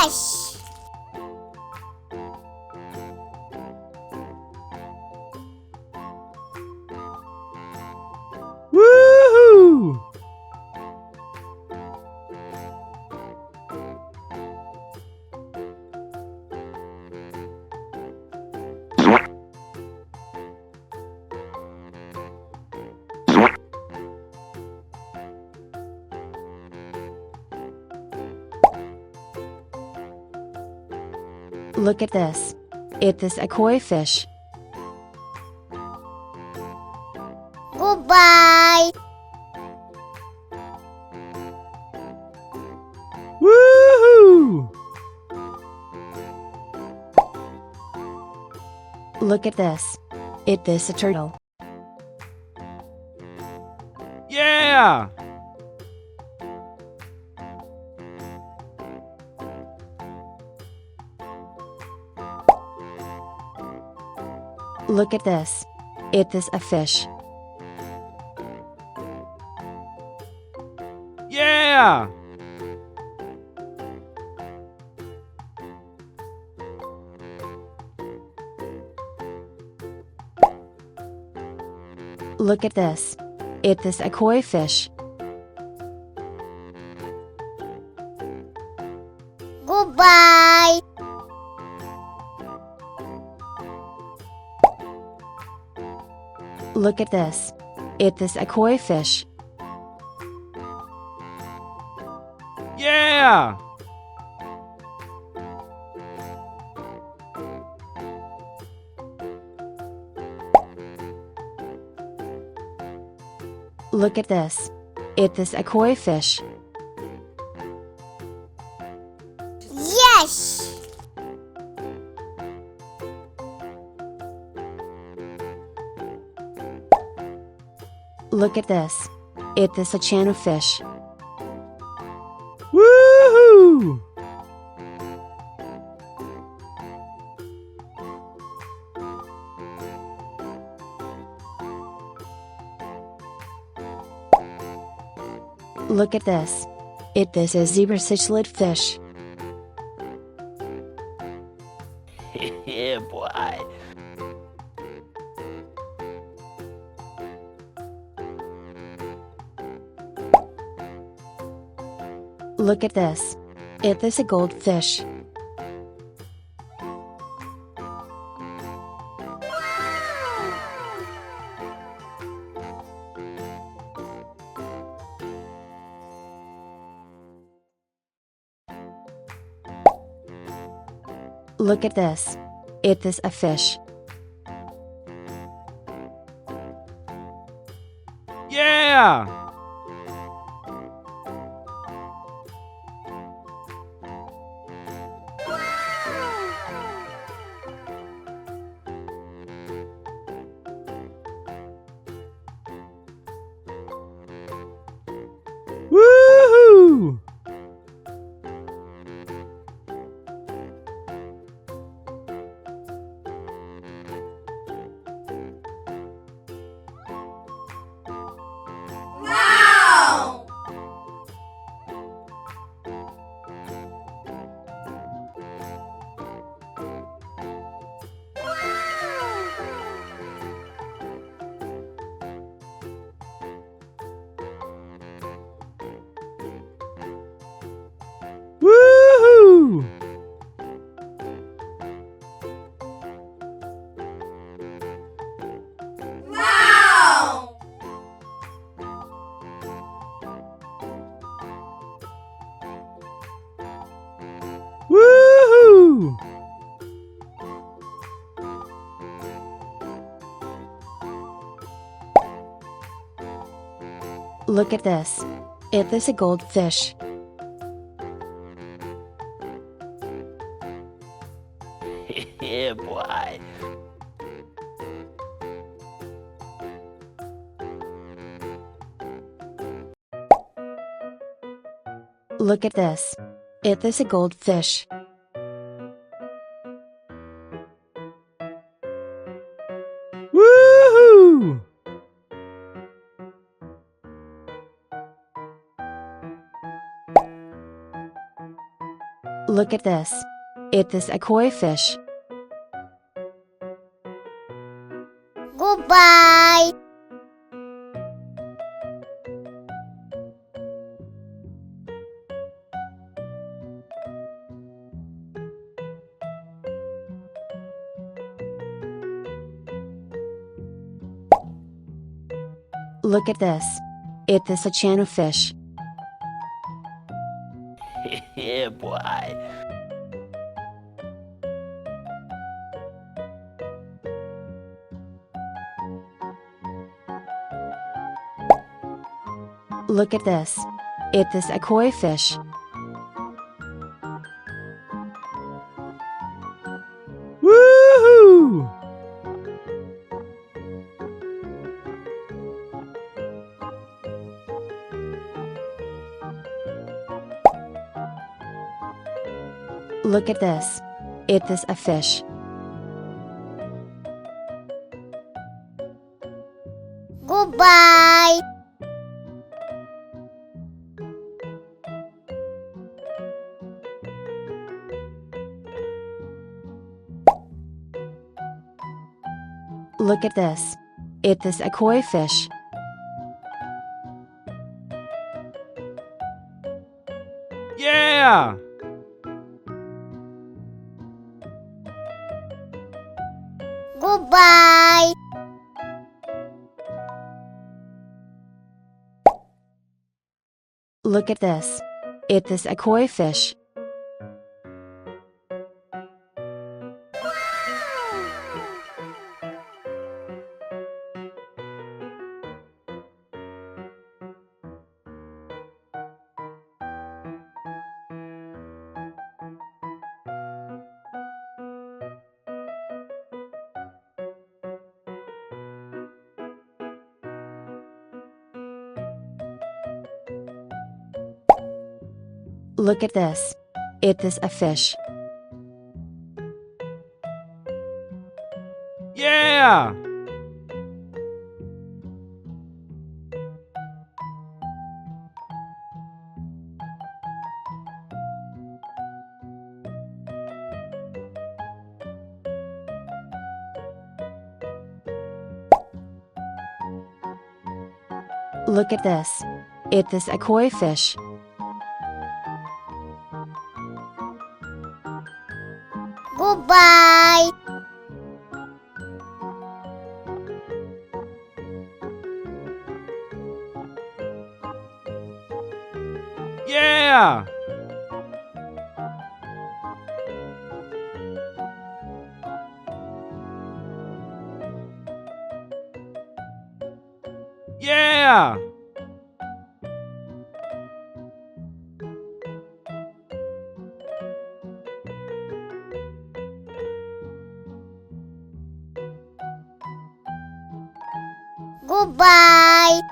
Yes! Woohoo! Look at this. It is a koi fish. Goodbye! Woohoo! Look at this. It is a turtle. Yeah! Look at this. It is a fish. Yeah! Look at this. It is a koi fish. Goodbye! Look at this. It is a koi fish. Yeah! Look at this. It is a koi fish. Yes! Look at this. It is a channel fish. Woohoo! Look at this. It is a zebra cichlid fish. Yeah, boy. Look at this. It is a goldfish. Look at this. It is a fish. Yeah! Woohoo! Wow! Woohoo! Wow! Woohoo! Look at this. It is a goldfish. Yeah, boy. Look at this. It is a goldfish. Woohoo! Look at this. It is a koi fish. Goodbye. Look at this. It is a channel fish. Yeah, boy. Look at this. It is a koi fish. Woohoo! Look at this. It is a fish. Goodbye. Look at this. It is a koi fish. Yeah! Goodbye. Look at this. It is a koi fish. Look at this. It is a fish. Yeah! Look at this. It is a koi fish. Goodbye. Yeah! Yeah! Goodbye.